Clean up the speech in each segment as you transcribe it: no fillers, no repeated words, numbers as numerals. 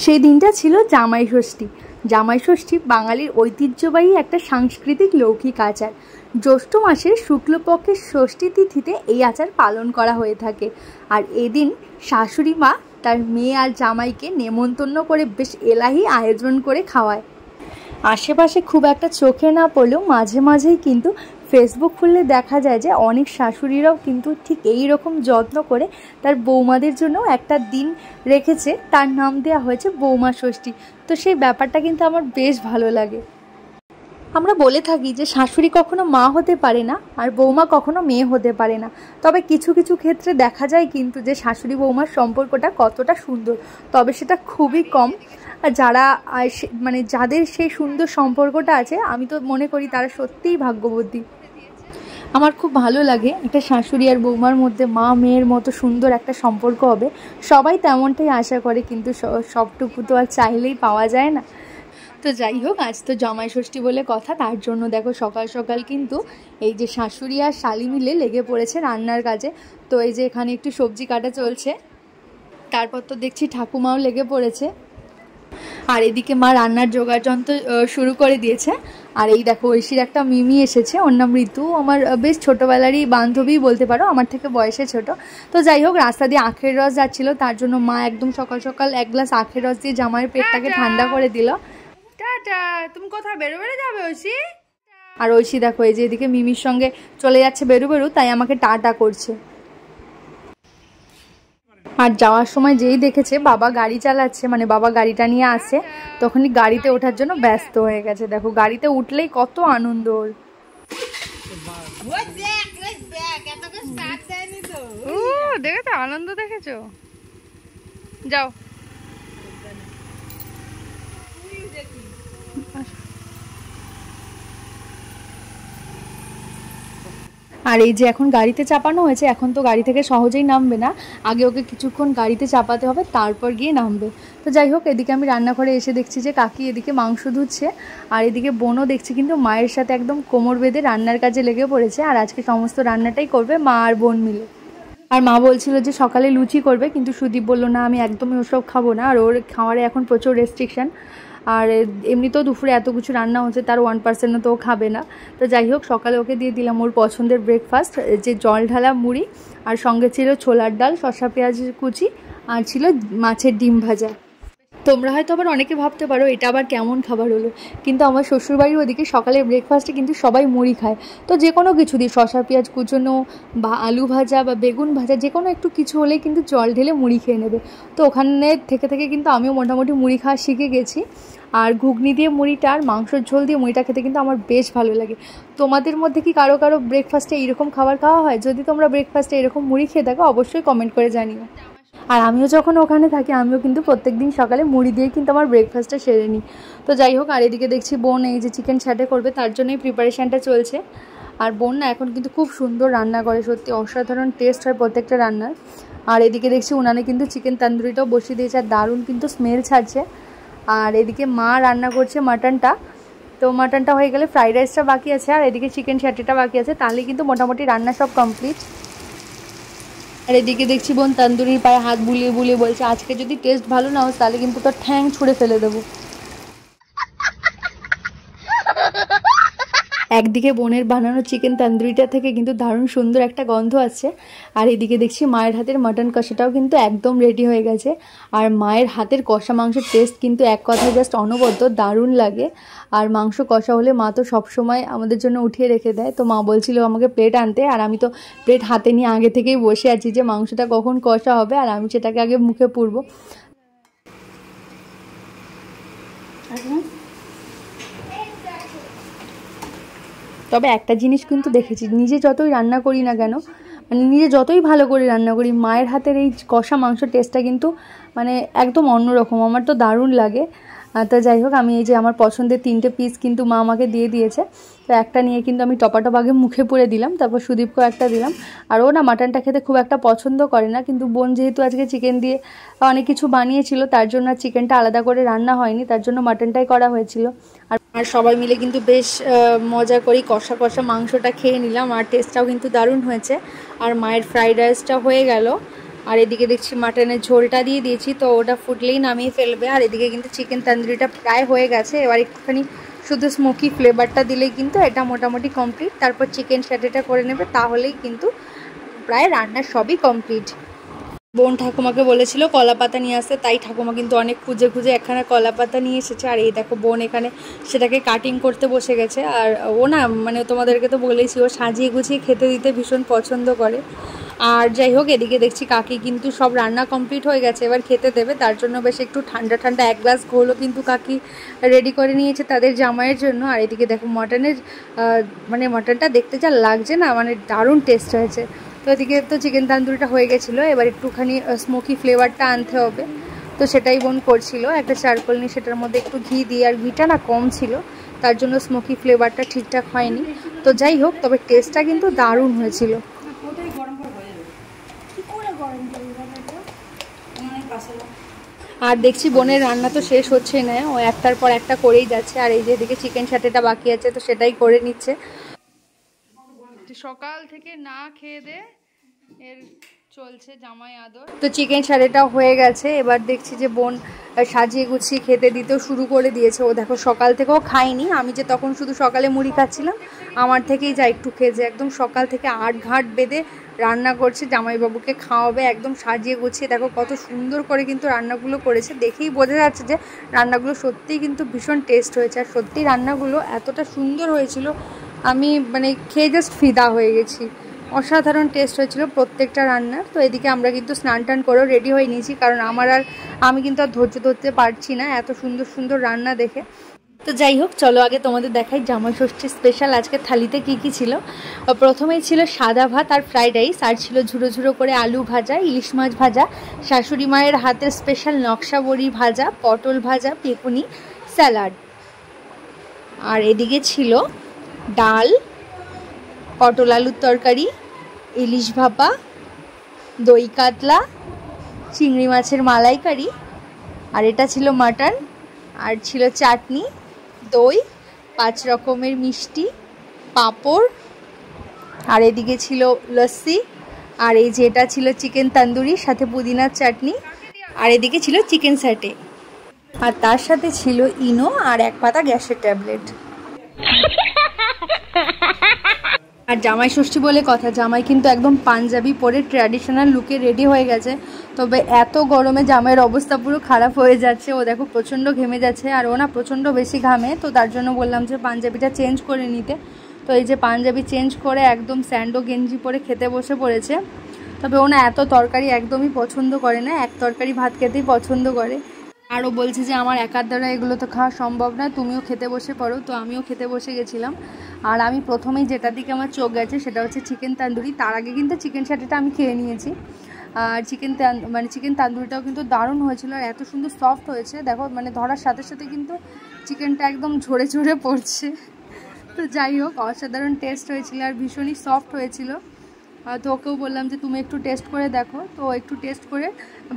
সেই দিনটা ছিল জামাই ষষ্ঠী। জামাই ষষ্ঠী বাঙালির ঐতিহ্যবাহী একটা সাংস্কৃতিক লৌকিক আচার। জ্যৈষ্ঠ মাসের শুক্লপক্ষের ষষ্ঠী তিথিতে এই আচার পালন করা হয়ে থাকে। আর এদিন শাশুড়ি মা তার মেয়ে আর জামাইকে নেমন্তন্ন করে বেশ এলাহি আয়োজন করে খাওয়ায়। আশেপাশে খুব একটা চোখে না পড়লেও মাঝে মাঝেই কিন্তু ফেসবুক খুললে দেখা যায় যে অনেক শাশুড়িরাও কিন্তু ঠিক এই রকম যত্ন করে তার বৌমাদের জন্য একটা দিন রেখেছে, তার নাম দেওয়া হয়েছে বৌমা ষষ্ঠী। তো সেই ব্যাপারটা কিন্তু আমার বেশ ভালো লাগে। আমরা বলে থাকি যে শাশুড়ি কখনো মা হতে পারে না আর বৌমা কখনো মেয়ে হতে পারে না, তবে কিছু কিছু ক্ষেত্রে দেখা যায় কিন্তু যে শাশুড়ি বৌমার সম্পর্কটা কতটা সুন্দর, তবে সেটা খুবই কম। যারা মানে যাদের সেই সুন্দর সম্পর্কটা আছে, আমি তো মনে করি তারা সত্যিই ভাগ্যবতী। আমার খুব ভালো লাগে একটা শাশুড়ি আর বৌমার মধ্যে মা মেয়ের মতো সুন্দর একটা সম্পর্ক হবে। সবাই তেমনটাই আশা করে, কিন্তু সবটুকু তো আর চাইলেই পাওয়া যায় না। তো যাই হোক, আজ তো জামাই ষষ্ঠী বলে কথা, তার জন্য দেখো সকাল সকাল কিন্তু এই যে শাশুড়ি আর শালি মিলে লেগে পড়েছে রান্নার কাজে। তো এই যে এখানে একটু সবজি কাটা চলছে, তারপর তো দেখছি ঠাকুমাও লেগে পড়েছে, আর এদিকে মা রান্নার জোগাড় যন্ত্র শুরু করে দিয়েছে। আর এই দেখো ঐশীর একটা মিমি এসেছে, ওর নাম ঋতু, আমার বেশ ছোটোবেলারই বান্ধবী বলতে পারো, আমার থেকে বয়সে ছোট। তো যাই হোক, রাস্তা দিয়ে আখের রস যাচ্ছিলো, তার জন্য মা একদম সকাল সকাল এক গ্লাস আখের রস দিয়ে জামাইয়ের পেটটাকে ঠান্ডা করে দিল। টাটা, তুমি কোথায় বেরো বেরো যাবে ঐশী? আর ঐশী দেখো এই যে এদিকে মিমির সঙ্গে চলে যাচ্ছে বেরু বেরু, তাই আমাকে টাটা করছে। আর যাওয়ার সময় যেই দেখেছে বাবা গাড়ি চালাচ্ছে, মানে বাবা গাড়িটা নিয়ে আসছে, তখনই গাড়িতে ওঠার জন্য ব্যস্ত হয়ে গেছে। দেখো গাড়িতে উঠলেই কত আনন্দ ওর। দেখেছো আনন্দ, দেখেছো? যাও। আর এই যে এখন গাড়িতে চাপানো হয়েছে, এখন তো গাড়ি থেকে সহজেই নামবে না, আগে ওকে কিছুক্ষণ গাড়িতে চাপাতে হবে, তারপর গিয়ে নামবে। তো যাই হোক, এদিকে আমি রান্নাঘরে এসে দেখছি যে কাকি এদিকে মাংস ধুচ্ছে, আর এদিকে বোনও দেখছি কিন্তু মায়ের সাথে একদম কোমর বেঁধে রান্নার কাজে লেগে পড়েছে। আর আজকে সমস্ত রান্নাটাই করবে মা আর বোন মিলে। আর মা বলছিল যে সকালে লুচি করবে, কিন্তু সুদীপ বললো না আমি একদমই ওসব খাবো না, আর ওর খাওয়ারে এখন প্রচুর রেস্ট্রিকশান। আর এমনিতেও দুপুরে এত কিছু রান্না হচ্ছে, তার 1% তো ও খাবে না। তো যাই হোক, সকালে ওকে দিয়ে দিলাম ওর পছন্দের ব্রেকফাস্ট, যে জল ঢালা মুড়ি, আর সঙ্গে ছিল ছোলার ডাল, শসা পেঁয়াজ কুচি, আর ছিল মাছের ডিম ভাজা। তোমরা হয়তো আবার অনেকে ভাবতে পারো এটা আবার কেমন খাবার হলো, কিন্তু আমার শ্বশুরবাড়ির ওদিকে সকালের ব্রেকফাস্টে কিন্তু সবাই মুড়ি খায়। তো যে কোনো কিছু দিয়ে, শসা পেঁয়াজ কুচোনো বা আলু ভাজা বা বেগুন ভাজা, যে কোনো একটু কিছু হলেই কিন্তু জল ঢেলে মুড়ি খেয়ে নেবে। তো ওখানে থেকে থেকে কিন্তু আমিও মোটামুটি মুড়ি খাওয়া শিখে গেছি। আর ঘুগনি দিয়ে মুড়িটা আর মাংসের ঝোল দিয়ে মুড়িটা খেতে কিন্তু আমার বেশ ভালো লাগে। তোমাদের মধ্যে কি কারো কারো ব্রেকফাস্টে এইরকম খাবার খাওয়া হয়? যদি তোমরা ব্রেকফাস্টে এরকম মুড়ি খেয়ে থাকো, অবশ্যই কমেন্ট করে জানিও। আর আমিও যখন ওখানে থাকি, আমিও কিন্তু প্রত্যেক দিন সকালে মুড়ি দিয়ে কিন্তু আমার ব্রেকফাস্টটা সেরে নিই। তো যাই হোক, আর এদিকে দেখছি বোন এই যে চিকেন ছাটে করবে, তার জন্যই প্রিপারেশানটা চলছে। আর বোন না এখন কিন্তু খুব সুন্দর রান্না করে, সত্যি অসাধারণ টেস্ট হয় প্রত্যেকটা রান্নার। আর এদিকে দেখছি উনানে কিন্তু চিকেন তন্দুরিটাও বসিয়ে দিয়েছে, আর দারুণ কিন্তু স্মেল ছাড়ছে। আর এদিকে মা রান্না করছে মাটনটা, তো মাটনটা হয়ে গেলে ফ্রাইড রাইসটা বাকি আছে, আর এদিকে চিকেন ছাটেটা বাকি আছে, তাহলে কিন্তু মোটামুটি রান্না সব কমপ্লিট। আর এদিকে দেখছি বোন তন্দুরির পায়ে হাত বুলিয়ে বুলিয়ে বলছে আজকে যদি টেস্ট ভালো না হয় তাহলে কিন্তু তোর ঠ্যাং ছুঁড়ে ফেলে দেবো। একদিকে বোনের বানানো চিকেন তন্দুরিটা থেকে কিন্তু দারুণ সুন্দর একটা গন্ধ আসছে, আর এদিকে দেখছি মায়ের হাতের মাটন কষাটাও কিন্তু একদম রেডি হয়ে গেছে। আর মায়ের হাতের কষা মাংসের টেস্ট কিন্তু এক কথায় জাস্ট অনবদ্য, দারুণ লাগে। আর মাংস কষা হলে মা তো সবসময় আমাদের জন্য উঠিয়ে রেখে দেয়। তো মা বলছিল আমাকে প্লেট আনতে, আর আমি তো প্লেট হাতে নিয়ে আগে থেকেই বসে আছি যে মাংসটা কখন কষা হবে, আর আমি সেটাকে আগে মুখে পুরবো। তবে একটা জিনিস কিন্তু দেখেছি, নিজে যতই রান্না করি না কেন, মানে নিজে যতই ভালো করে রান্না করি, মায়ের হাতের এই কষা মাংস টেস্টটা কিন্তু মানে একদম অন্যরকম, আমার তো দারুণ লাগে। তো যাই হোক, আমি এই যে আমার পছন্দের 3টে পিস কিন্তু মা আমাকে দিয়ে দিয়েছে, তো একটা নিয়ে কিন্তু আমি টপাটপ আগে মুখে পুরে দিলাম, তারপর সুদীপকেও একটা দিলাম। আর ও না মাটনটা খেতে খুব একটা পছন্দ করে না, কিন্তু বোন যেহেতু আজকে চিকেন দিয়ে অনেক কিছু বানিয়েছিল, তার জন্য আর চিকেনটা আলাদা করে রান্না হয়নি, তার জন্য মাটনটাই করা হয়েছিল। আর সবাই মিলে কিন্তু বেশ মজা করি কষা কষা মাংসটা খেয়ে নিলাম, আর টেস্টটাও কিন্তু দারুণ হয়েছে। আর মায়ের ফ্রাইড রাইসটা হয়ে গেল, আর এদিকে দেখছি মাটনের ঝোলটা দিয়ে দিয়েছি, তো ওটা ফুটলেই নামিয়ে ফেলবে। আর এদিকে কিন্তু চিকেন তন্দুরিটা প্রায় হয়ে গেছে, এবার একটুখানি শুধু স্মোকি ফ্লেভারটা দিলেই কিন্তু এটা মোটামুটি কমপ্লিট। তারপর চিকেন স্যাটেটা করে নেবে, তাহলেই কিন্তু প্রায় রান্নার সবই কমপ্লিট। বোন ঠাকুমাকে বলেছিল কলা পাতা নিয়ে আসতে, তাই ঠাকুমা কিন্তু অনেক খুঁজে খুঁজে একখানা কলা পাতা নিয়ে এসেছে। আর এই দেখো বোন এখানে সেটাকে কাটিং করতে বসে গেছে। আর ও না মানে তোমাদেরকে তো বলেছি, ও সাজিয়ে গুছিয়ে খেতে দিতে ভীষণ পছন্দ করে। আর যাই হোক, এদিকে দেখছি কাকি কিন্তু সব রান্না কমপ্লিট হয়ে গেছে, এবার খেতে দেবে। তার জন্য বেশ একটু ঠান্ডা ঠান্ডা 1 গ্লাস ঘোলও কিন্তু কাকি রেডি করে নিয়েছে তাদের জামাইয়ের জন্য। আর এদিকে দেখো মটনের মানে মটনটা দেখতে যা লাগছে না, মানে দারুণ টেস্ট হয়েছে। তো এদিকে তো চিকেন তান্দুরিটা হয়ে গেছিলো, এবার একটুখানি স্মোকি ফ্লেভারটা আনতে হবে, তো সেটাই বোন করছিল। একটা চারকোল নিয়ে সেটার মধ্যে একটু ঘি দিয়ে, আর ঘিটা না কম ছিল, তার জন্য স্মোকি ফ্লেভারটা ঠিকঠাক হয়নি। তো যাই হোক, তবে টেস্টটা কিন্তু দারুণ হয়েছিল। আর দেখছি বোনের রান্না তো শেষ হচ্ছে না, ও একটার পর একটা করেই যাচ্ছে। আর এই যে এদিকে চিকেন স্যাটেটা বাকি আছে, তো সেটাই করে নিচ্ছে। সকাল থেকে না খেয়ে দে এর চলছে জামাই আদর। তো চিকেন স্যাটেটাও হয়ে গেছে, এবার দেখছি যে বোন সাজিয়ে গুছিয়ে খেতে দিতেও শুরু করে দিয়েছে। ও দেখো সকাল থেকেও খাইনি, আমি যে তখন শুধু সকালে মুড়ি খাচ্ছিলাম, আমার থেকেই যা একটু খেয়েছে। একদম সকাল থেকে 8 ঘাট বেঁধে রান্না করছে, জামাইবাবুকে খাওয়াবে, একদম সাজিয়ে গুছিয়ে। দেখো কত সুন্দর করে কিন্তু রান্নাগুলো করেছে, দেখেই বোঝা যাচ্ছে যে রান্নাগুলো সত্যিই কিন্তু ভীষণ টেস্ট হয়েছে। আর সত্যি রান্নাগুলো এতটা সুন্দর হয়েছিল, আমি মানে খেয়ে জাস্ট ফিদা হয়ে গেছি। অসাধারণ টেস্ট হয়েছিল প্রত্যেকটা রান্নার। তো এদিকে আমরা কিন্তু স্নান টান করেও রেডি হয়ে নিয়েছি, কারণ আমি কিন্তু আর ধৈর্য ধরতে পারছি না এত সুন্দর সুন্দর রান্না দেখে। তো যাই হোক, চলো আগে তোমাদের দেখাই জামাই ষষ্ঠীর স্পেশাল আজকে থালিতে কি কি ছিল। প্রথমেই ছিল সাদা ভাত আর ফ্রাইড রাইস, আর ছিল ঝুড়ো ঝুড়ো করে আলু ভাজা, ইলিশ মাছ ভাজা, শাশুড়ি মায়ের হাতের স্পেশাল নকশা বড়ি ভাজা, পটল ভাজা, বেগুনি, স্যালাড। আর এদিকে ছিল ডাল, পটল আলুর তরকারি, ইলিশ ভাপা, দই কাতলা, চিংড়ি মাছের মালাইকারি, আর এটা ছিল মাটন, আর ছিল চাটনি, দই, 5 রকমের মিষ্টি, পাঁপড়, আর এদিকে ছিল লস্যি, আর এই যে এটা ছিল চিকেন তন্দুরি সাথে পুদিনার চাটনি, আর এদিকে ছিল চিকেন স্যাটে, আর তার সাথে ছিল ইনো আর 1 পাতা গ্যাসের ট্যাবলেট। আর জামাই ষষ্ঠী বলে কথা, জামাই কিন্তু একদম পাঞ্জাবি পরে ট্র্যাডিশনাল লুকে রেডি হয়ে গেছে। তবে এত গরমে জামাইয়ের অবস্থা পুরো খারাপ হয়ে যাচ্ছে, ও দেখো প্রচণ্ড ঘেমে যাচ্ছে। আর ও না প্রচণ্ড বেশি ঘামে, তো তার জন্য বললাম যে পাঞ্জাবিটা চেঞ্জ করে নিতে। তো এই যে পাঞ্জাবি চেঞ্জ করে একদম স্যান্ডো গেঞ্জি পরে খেতে বসে পড়েছে। তবে ও না এত তরকারি একদমই পছন্দ করে না, 1 তরকারি ভাত খেতেই পছন্দ করে। আর ও বলছে যে আমার একার দ্বারা এগুলো তো খাওয়া সম্ভব না, তুমিও খেতে বসে পড়ো। তো আমিও খেতে বসে গেছিলাম। আর আমি প্রথমেই যেটার দিকে আমার চোখ গেছে সেটা হচ্ছে চিকেন তান্দুরি। তার আগে কিন্তু চিকেন স্যাটেটা আমি খেয়ে নিয়েছি। আর চিকেন তান্দুরিটাও কিন্তু দারুণ হয়েছিল, আর এত সুন্দর সফট হয়েছে। দেখো মানে ধরার সাথে সাথে কিন্তু চিকেনটা একদম ঝরে ঝরে পড়ছে। তো যাই হোক, অসাধারণ টেস্ট হয়েছিল আর ভীষণই সফট হয়েছিল। তো ওকেও বললাম যে তুমি একটু টেস্ট করে দেখো। তো একটু টেস্ট করে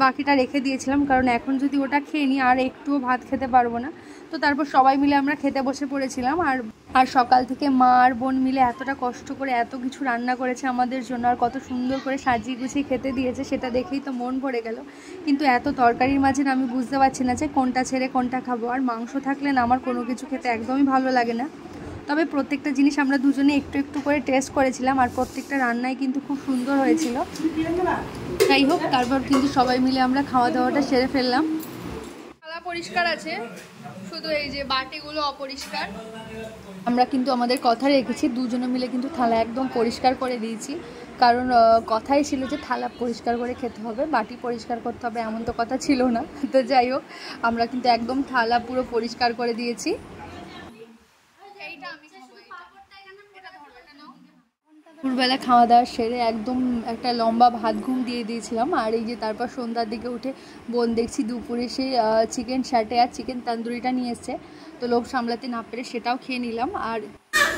বাকিটা রেখে দিয়েছিলাম, কারণ এখন যদি ওটা খেয়ে নিই আর একটুও ভাত খেতে পারবো না। তো তারপর সবাই মিলে আমরা খেতে বসে পড়েছিলাম। আর সকাল থেকে মা আর বোন মিলে এতটা কষ্ট করে এত কিছু রান্না করেছে আমাদের জন্য, আর কত সুন্দর করে সাজিয়ে গুছিয়ে খেতে দিয়েছে, সেটা দেখেই তো মন ভরে গেল। কিন্তু এত তরকারির মাঝে আমি বুঝতে পারছি না যে কোনটা ছেড়ে কোনটা খাবো। আর মাংস থাকলে না আমার কোনো কিছু খেতে একদমই ভালো লাগে না। তবে প্রত্যেকটা জিনিস আমরা দুজনে একটু একটু করে টেস্ট করেছিলাম, আর প্রত্যেকটা রান্নাই কিন্তু খুব সুন্দর হয়েছিল। যাই হোক, তারপর কিন্তু সবাই মিলে আমরা খাওয়া দাওয়াটা সেরে ফেললাম। থালা পরিষ্কার আছে, শুধু এই যে বাটিগুলো অপরিষ্কার। আমরা কিন্তু আমাদের কথা রেখেছি, দুজনে মিলে কিন্তু থালা একদম পরিষ্কার করে দিয়েছি, কারণ কথাই ছিল যে থালা পরিষ্কার করে খেতে হবে, বাটি পরিষ্কার করতে হবে, এমন তো কথা ছিল না। তো যাই হোক, আমরা কিন্তু একদম থালা পুরো পরিষ্কার করে দিয়েছি। দুপুরবেলা খাওয়া দাওয়া সেরে একদম একটা লম্বা ভাত ঘুম দিয়ে দিয়েছিলাম। আর এই যে তারপর সন্ধ্যার দিকে উঠে বোন দেখছি দুপুরে সেই চিকেন স্যাটে আর চিকেন তান্দুরিটা নিয়ে এসছে, তো লোভ সামলাতে না পেরে সেটাও খেয়ে নিলাম। আর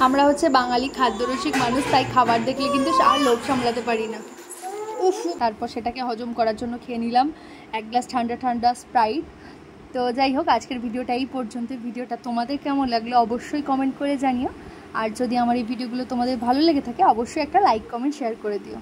আমরা হচ্ছে বাঙালি খাদ্যরসিক মানুষ, তাই খাবার দেখলে কিন্তু আর লোভ সামলাতে পারি না। তারপর সেটাকে হজম করার জন্য খেয়ে নিলাম 1 গ্লাস ঠান্ডা ঠান্ডা স্প্রাইট। তো যাই হোক, আজকের ভিডিওটা এই পর্যন্ত। ভিডিওটা তোমাদের কেমন লাগলো অবশ্যই কমেন্ট করে জানিও। আর যদি আমার এই ভিডিওগুলো তোমাদের ভালো লেগে থাকে অবশ্যই একটা লাইক কমেন্ট শেয়ার করে দিও।